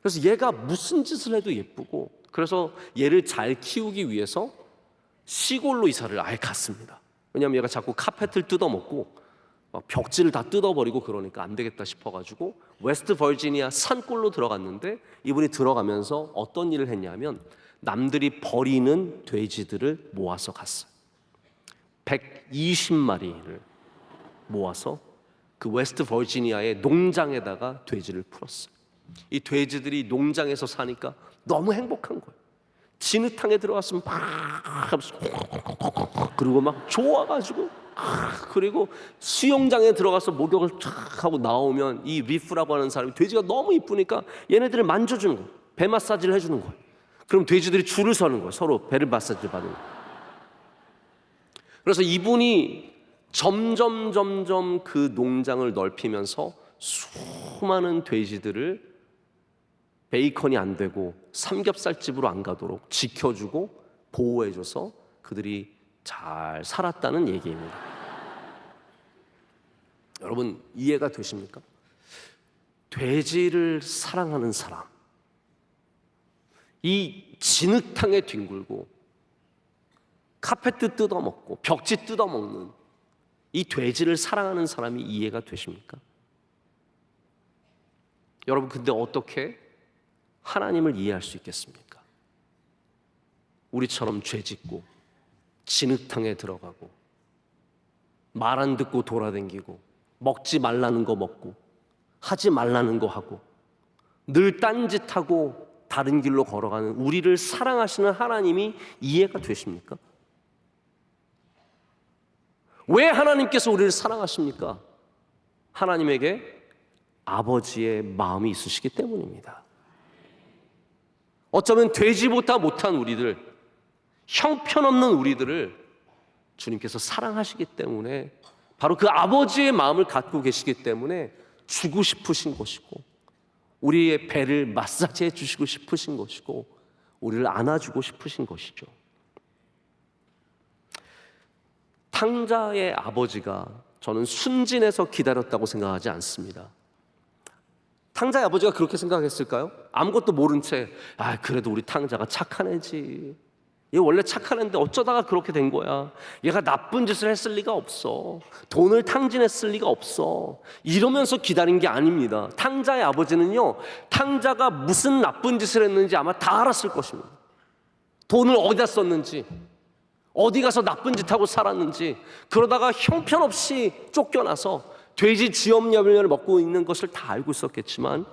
그래서 얘가 무슨 짓을 해도 예쁘고, 그래서 얘를 잘 키우기 위해서 시골로 이사를 아예 갔습니다. 왜냐하면 얘가 자꾸 카펫을 뜯어먹고 막 벽지를 다 뜯어버리고 그러니까 안 되겠다 싶어가지고 웨스트 버지니아 산골로 들어갔는데, 이분이 들어가면서 어떤 일을 했냐면 남들이 버리는 돼지들을 모아서 갔어요. 120마리를 모아서 그 웨스트 버지니아의 농장에다가 돼지를 풀었어요. 이 돼지들이 농장에서 사니까 너무 행복한 거예요. 진흙탕에 들어갔으면 막 하면서 그리고 막 좋아가지고, 그리고 수영장에 들어가서 목욕을 쫙 하고 나오면 이 리프라고 하는 사람이 돼지가 너무 이쁘니까 얘네들을 만져주는 거예요. 배 마사지를 해주는 거예요. 그럼 돼지들이 줄을 서는 거예요. 서로 배를 마사지 받는 거예요. 그래서 이분이 점점 그 농장을 넓히면서 수많은 돼지들을 베이컨이 안 되고 삼겹살집으로 안 가도록 지켜주고 보호해줘서 그들이 잘 살았다는 얘기입니다. 여러분, 이해가 되십니까? 돼지를 사랑하는 사람, 이 진흙탕에 뒹굴고 카페트 뜯어먹고 벽지 뜯어먹는 이 돼지를 사랑하는 사람이 이해가 되십니까? 여러분, 근데 어떻게 하나님을 이해할 수 있겠습니까? 우리처럼 죄짓고 진흙탕에 들어가고 말 안 듣고 돌아다니고 먹지 말라는 거 먹고 하지 말라는 거 하고 늘 딴짓하고 다른 길로 걸어가는 우리를 사랑하시는 하나님이 이해가 되십니까? 왜 하나님께서 우리를 사랑하십니까? 하나님에게 아버지의 마음이 있으시기 때문입니다. 어쩌면 되지보다 못한 우리들, 형편없는 우리들을 주님께서 사랑하시기 때문에 바로 그 아버지의 마음을 갖고 계시기 때문에 주고 싶으신 것이고, 우리의 배를 마사지해 주시고 싶으신 것이고, 우리를 안아주고 싶으신 것이죠. 탕자의 아버지가 저는 순진해서 기다렸다고 생각하지 않습니다. 탕자의 아버지가 그렇게 생각했을까요? 아무것도 모른 채 그래도 우리 탕자가 착한 애지, 얘 원래 착한 애인데 어쩌다가 그렇게 된 거야, 얘가 나쁜 짓을 했을 리가 없어, 돈을 탕진했을 리가 없어, 이러면서 기다린 게 아닙니다. 탕자의 아버지는요, 탕자가 무슨 나쁜 짓을 했는지 아마 다 알았을 것입니다. 돈을 어디다 썼는지, 어디 가서 나쁜 짓 하고 살았는지, 그러다가 형편없이 쫓겨나서 돼지 쥐염려를 먹고 있는 것을 다 알고 있었겠지만,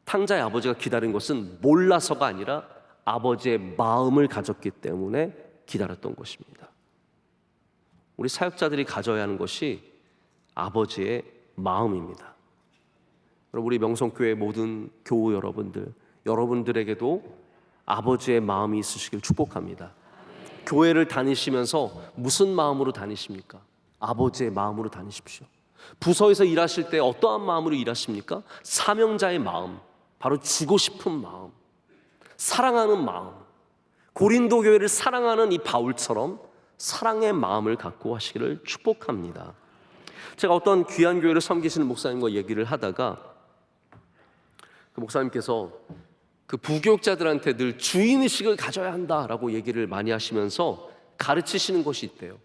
탕자의 아버지가 기다린 것은 몰라서가 아니라 아버지의 마음을 가졌기 때문에 기다렸던 것입니다. 우리 사역자들이 가져야 하는 것이 아버지의 마음입니다. 우리 명성교회 모든 교우 여러분들에게도 아버지의 마음이 있으시길 축복합니다. 교회를 다니시면서 무슨 마음으로 다니십니까? 아버지의 마음으로 다니십시오. 부서에서 일하실 때 어떠한 마음으로 일하십니까? 사명자의 마음, 바로 주고 싶은 마음, 사랑하는 마음, 고린도 교회를 사랑하는 이 바울처럼 사랑의 마음을 갖고 하시기를 축복합니다. 제가 어떤 귀한 교회를 섬기시는 목사님과 얘기를 하다가 그 목사님께서 그 부교육자들한테 늘 주인의식을 가져야 한다라고 얘기를 많이 하시면서 가르치시는 것이 있대요.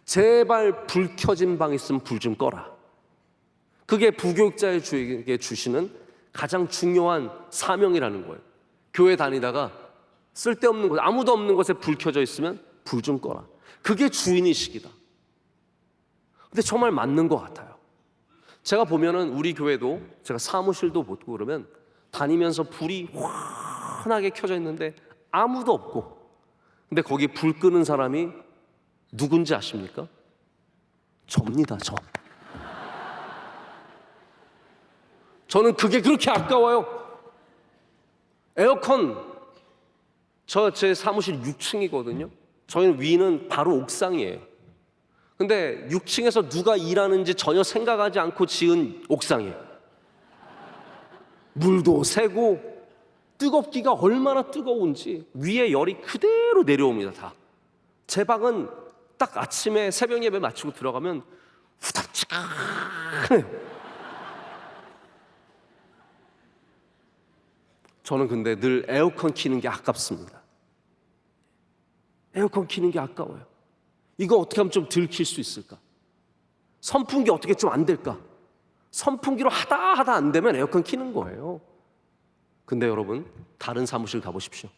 제발 불 켜진 방 있으면 불 좀 꺼라. 그게 부교육자에게 주시는 가장 중요한 사명이라는 거예요. 교회 다니다가 쓸데없는 곳, 아무도 없는 곳에 불 켜져 있으면 불 좀 꺼라. 그게 주인의식이다. 근데 정말 맞는 것 같아요. 제가 보면은 우리 교회도, 제가 사무실도 보고 그러면 다니면서 불이 환하게 켜져 있는데 아무도 없고, 근데 거기 불 끄는 사람이 누군지 아십니까? 접니다, 저. 저는 그게 그렇게 아까워요. 에어컨, 제 사무실 6층이거든요. 저희는 위는 바로 옥상이에요. 근데 6층에서 누가 일하는지 전혀 생각하지 않고 지은 옥상이에요. 물도 새고 뜨겁기가 얼마나 뜨거운지 위에 열이 그대로 내려옵니다. 다. 제 방은 딱 아침에 새벽 예배 마치고 들어가면 후닥지근해요. 저는 근데 늘 에어컨 키는 게 아깝습니다. 에어컨 키는 게 아까워요. 이거 어떻게 하면 좀 덜 킬 수 있을까? 선풍기 어떻게 좀 안 될까? 선풍기로 하다 안 되면 에어컨 키는 거예요. 근데 여러분, 다른 사무실 가보십시오.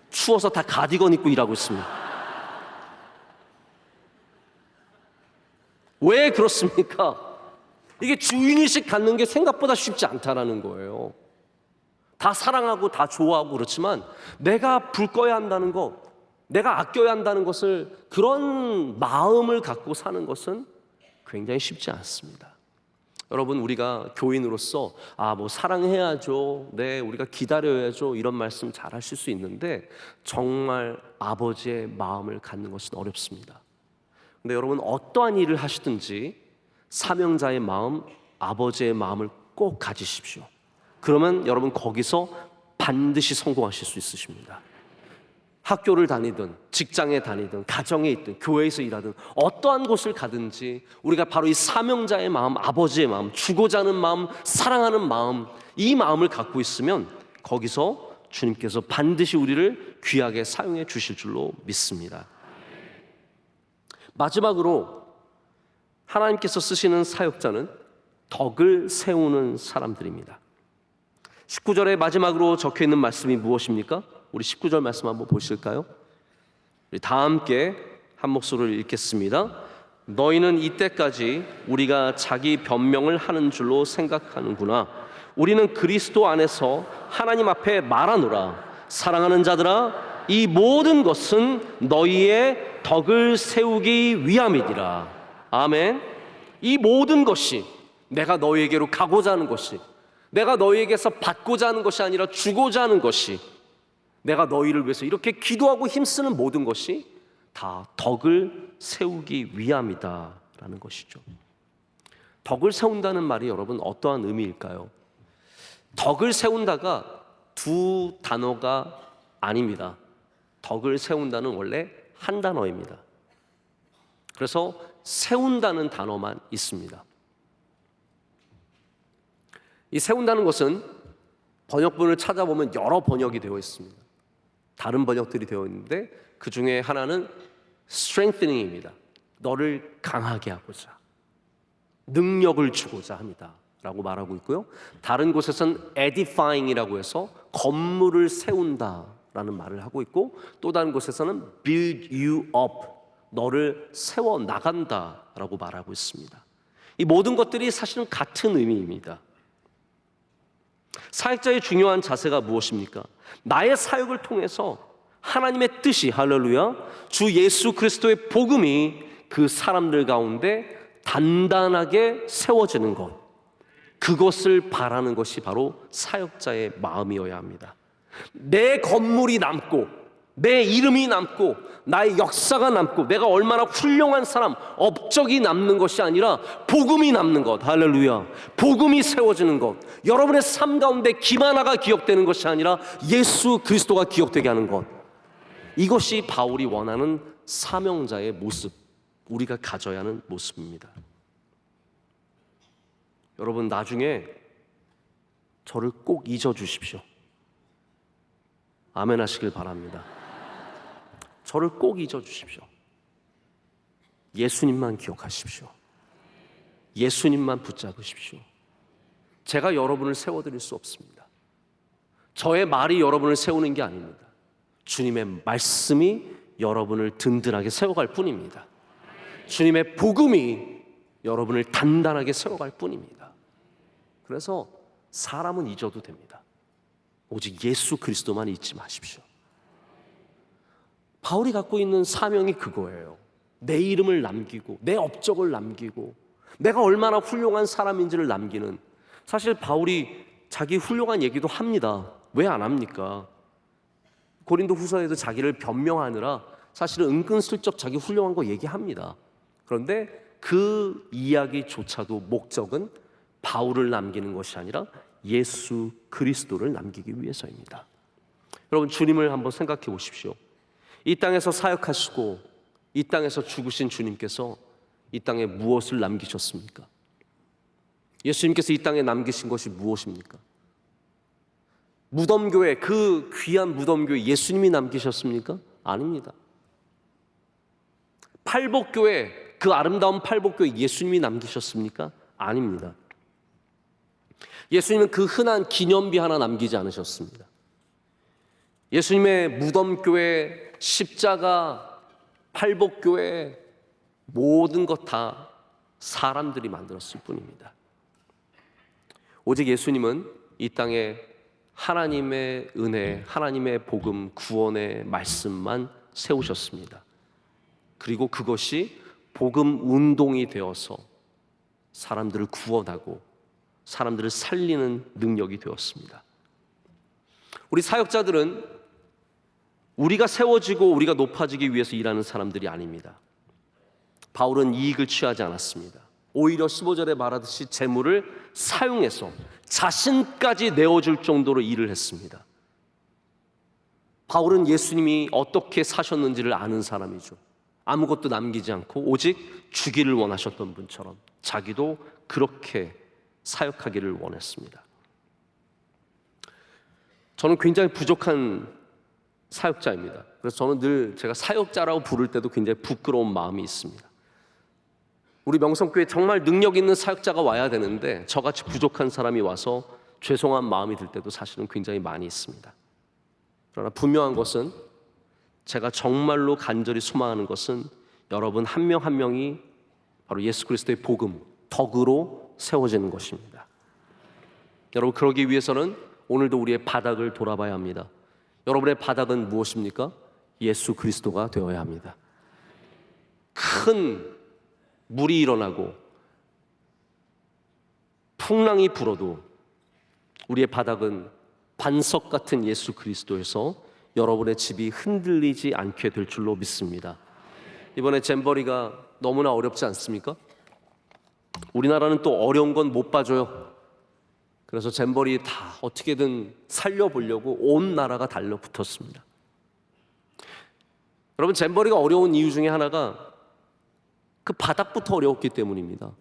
추워서 다 가디건 입고 일하고 있습니다. 왜 그렇습니까? 이게 주인의식 갖는 게 생각보다 쉽지 않다라는 거예요. 다 사랑하고 다 좋아하고 그렇지만 내가 불 꺼야 한다는 것, 내가 아껴야 한다는 것을, 그런 마음을 갖고 사는 것은 굉장히 쉽지 않습니다. 여러분, 우리가 교인으로서 뭐 사랑해야죠, 네, 우리가 기다려야죠, 이런 말씀 잘 하실 수 있는데 정말 아버지의 마음을 갖는 것은 어렵습니다. 근데 여러분, 어떠한 일을 하시든지 사명자의 마음, 아버지의 마음을 꼭 가지십시오. 그러면 여러분 거기서 반드시 성공하실 수 있으십니다. 학교를 다니든 직장에 다니든 가정에 있든 교회에서 일하든 어떠한 곳을 가든지 우리가 바로 이 사명자의 마음, 아버지의 마음, 주고자 하는 마음, 사랑하는 마음, 이 마음을 갖고 있으면 거기서 주님께서 반드시 우리를 귀하게 사용해 주실 줄로 믿습니다. 마지막으로 하나님께서 쓰시는 사역자는 덕을 세우는 사람들입니다. 19절의 마지막으로 적혀있는 말씀이 무엇입니까? 우리 19절 말씀 한번 보실까요? 우리 다 함께 한 목소리를 읽겠습니다. 너희는 이때까지 우리가 자기 변명을 하는 줄로 생각하는구나. 우리는 그리스도 안에서 하나님 앞에 말하노라. 사랑하는 자들아, 이 모든 것은 너희의 덕을 세우기 위함이니라. 아멘. 이 모든 것이, 내가 너희에게로 가고자 하는 것이, 내가 너희에게서 받고자 하는 것이 아니라 주고자 하는 것이, 내가 너희를 위해서 이렇게 기도하고 힘쓰는 모든 것이 다 덕을 세우기 위함이다라는 것이죠. 덕을 세운다는 말이 여러분 어떠한 의미일까요? 덕을 세운다가 두 단어가 아닙니다. 덕을 세운다는 원래 한 단어입니다. 그래서 세운다는 단어만 있습니다. 이 세운다는 것은 번역본을 찾아보면 여러 번역이 되어 있습니다. 다른 번역들이 되어 있는데 그 중에 하나는 strengthening입니다. 너를 강하게 하고자, 능력을 주고자 합니다 라고 말하고 있고요. 다른 곳에서는 edifying이라고 해서 건물을 세운다 라는 말을 하고 있고, 또 다른 곳에서는 build you up, 너를 세워나간다 라고 말하고 있습니다. 이 모든 것들이 사실은 같은 의미입니다. 사역자의 중요한 자세가 무엇입니까? 나의 사역을 통해서 하나님의 뜻이, 할렐루야, 주 예수 그리스도의 복음이 그 사람들 가운데 단단하게 세워지는 것, 그것을 바라는 것이 바로 사역자의 마음이어야 합니다. 내 건물이 남고 내 이름이 남고 나의 역사가 남고 내가 얼마나 훌륭한 사람, 업적이 남는 것이 아니라 복음이 남는 것, 할렐루야, 복음이 세워지는 것, 여러분의 삶 가운데 김 하나가 기억되는 것이 아니라 예수 그리스도가 기억되게 하는 것, 이것이 바울이 원하는 사명자의 모습, 우리가 가져야 하는 모습입니다. 여러분, 나중에 저를 꼭 잊어주십시오. 아멘 하시길 바랍니다. 저를 꼭 잊어주십시오. 예수님만 기억하십시오. 예수님만 붙잡으십시오. 제가 여러분을 세워드릴 수 없습니다. 저의 말이 여러분을 세우는 게 아닙니다. 주님의 말씀이 여러분을 든든하게 세워갈 뿐입니다. 주님의 복음이 여러분을 단단하게 세워갈 뿐입니다. 그래서 사람은 잊어도 됩니다. 오직 예수 그리스도만 잊지 마십시오. 바울이 갖고 있는 사명이 그거예요. 내 이름을 남기고 내 업적을 남기고 내가 얼마나 훌륭한 사람인지를 남기는. 사실 바울이 자기 훌륭한 얘기도 합니다. 왜 안 합니까? 고린도 후서에도 자기를 변명하느라 사실은 은근슬쩍 자기 훌륭한 거 얘기합니다. 그런데 그 이야기조차도 목적은 바울을 남기는 것이 아니라 예수 그리스도를 남기기 위해서입니다. 여러분, 주님을 한번 생각해 보십시오. 이 땅에서 사역하시고 이 땅에서 죽으신 주님께서 이 땅에 무엇을 남기셨습니까? 예수님께서 이 땅에 남기신 것이 무엇입니까? 무덤교회, 그 귀한 무덤교회 예수님이 남기셨습니까? 아닙니다. 팔복교회, 그 아름다운 팔복교회 예수님이 남기셨습니까? 아닙니다. 예수님은 그 흔한 기념비 하나 남기지 않으셨습니다. 예수님의 무덤교회, 십자가, 팔복교회 모든 것 다 사람들이 만들었을 뿐입니다. 오직 예수님은 이 땅에 하나님의 은혜, 하나님의 복음, 구원의 말씀만 세우셨습니다. 그리고 그것이 복음 운동이 되어서 사람들을 구원하고 사람들을 살리는 능력이 되었습니다. 우리 사역자들은 우리가 세워지고 우리가 높아지기 위해서 일하는 사람들이 아닙니다. 바울은 이익을 취하지 않았습니다. 오히려 15절에 말하듯이 재물을 사용해서 자신까지 내어줄 정도로 일을 했습니다. 바울은 예수님이 어떻게 사셨는지를 아는 사람이죠. 아무것도 남기지 않고 오직 주기를 원하셨던 분처럼 자기도 그렇게 사역하기를 원했습니다. 저는 굉장히 부족한 사역자입니다. 그래서 저는 늘 제가 사역자라고 부를 때도 굉장히 부끄러운 마음이 있습니다. 우리 명성교회에 정말 능력 있는 사역자가 와야 되는데 저같이 부족한 사람이 와서 죄송한 마음이 들 때도 사실은 굉장히 많이 있습니다. 그러나 분명한 것은, 제가 정말로 간절히 소망하는 것은 여러분 한 명 한 명이 바로 예수 그리스도의 복음, 덕으로 세워지는 것입니다. 여러분, 그러기 위해서는 오늘도 우리의 바닥을 돌아봐야 합니다. 여러분의 바닥은 무엇입니까? 예수 그리스도가 되어야 합니다. 큰 물이 일어나고 풍랑이 불어도 우리의 바닥은 반석 같은 예수 그리스도에서 여러분의 집이 흔들리지 않게 될 줄로 믿습니다. 이번에 잼버리가 너무나 어렵지 않습니까? 우리나라는 또 어려운 건 못 봐줘요. 그래서 잼버리 다 어떻게든 살려보려고 온 나라가 달려붙었습니다. 여러분, 잼버리가 어려운 이유 중에 하나가 그 바닥부터 어려웠기 때문입니다.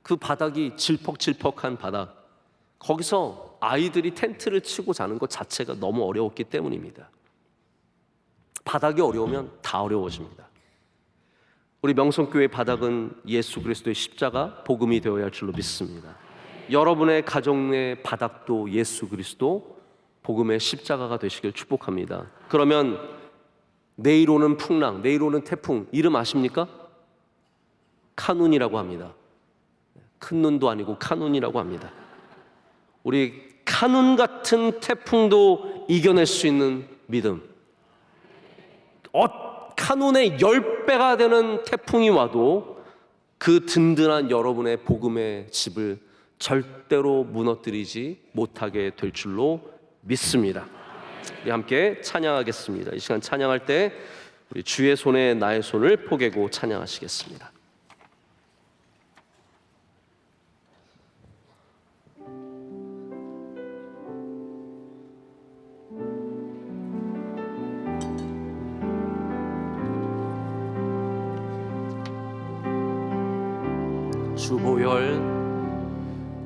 그 바닥이 질퍽질퍽한 바닥, 거기서 아이들이 텐트를 치고 자는 것 자체가 너무 어려웠기 때문입니다. 바닥이 어려우면 다 어려워집니다. 우리 명성교회 바닥은 예수 그리스도의 십자가, 복음이 되어야 할 줄로 믿습니다. 여러분의 가정 내 바닥도 예수 그리스도, 복음의 십자가가 되시길 축복합니다. 그러면 내일 오는 풍랑, 내일 오는 태풍, 이름 아십니까? 카눈이라고 합니다. 큰 눈도 아니고 카눈이라고 합니다. 우리 카눈 같은 태풍도 이겨낼 수 있는 믿음. 카눈의 10배가 되는 태풍이 와도 그 든든한 여러분의 복음의 집을 절대로 무너뜨리지 못하게 될 줄로 믿습니다. 우리 함께 찬양하겠습니다. 이 시간 찬양할 때 우리 주의 손에 나의 손을 포개고 찬양하시겠습니다.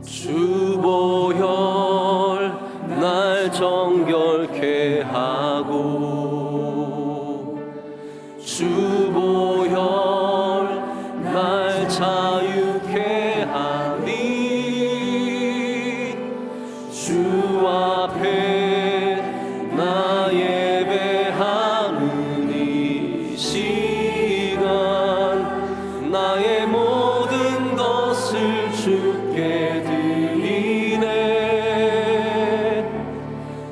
주보혈 날 정결케 하고, 주보혈 날 자유케 하니, 주 앞에 나 예배하는 이 시간 나의 모든 것을 주께 드리네.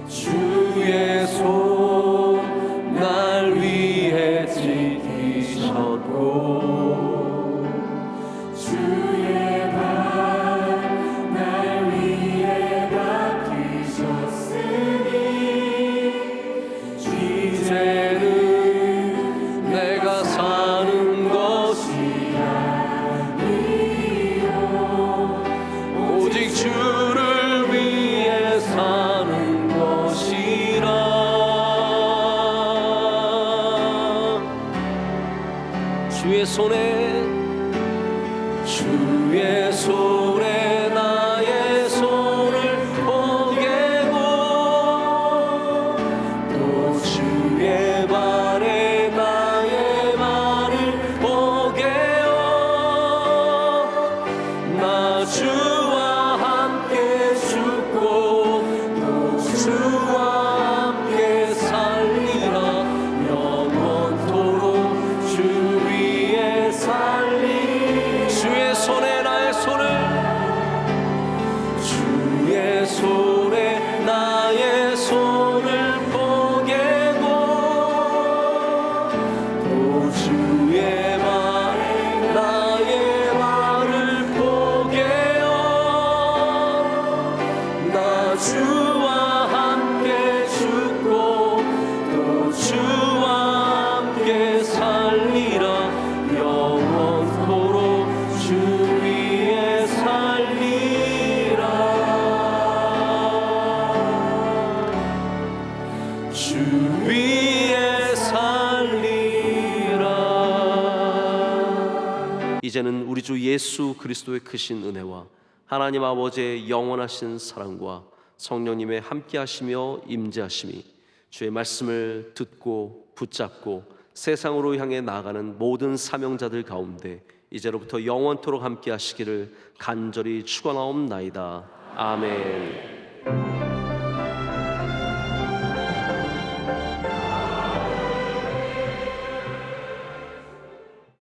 주의 손 날 위해 지키셨고, 주의 발 날 위해 닦으셨으니, 이제는 내가 사는 것이 오직 주를 위해 사는 것이라. 주의 손에 나의 손을 포개고, 또 주의 발에 나의 발을 포개어 나 주와 함께 죽고 또 주와 함께 살리라. 영원토록 주 위에 살리. 주의 손에 나의 손을, 주의 손에 나의 손을 포개고, 또 주의 발에 나의 발을 포개어 나 주와 함께 죽고 또 주와 함께 살리라. 영원토록 주 위에 살리라. 주 위에 살리라. 이제는 우리 주 예수 그리스도의 크신 은혜와 하나님 아버지의 영원하신 사랑과 성령님의 함께하시며 임재하심이 주의 말씀을 듣고 붙잡고 세상으로 향해 나아가는 모든 사명자들 가운데 이제로부터 영원토록 함께하시기를 간절히 축원하옵나이다. 아멘.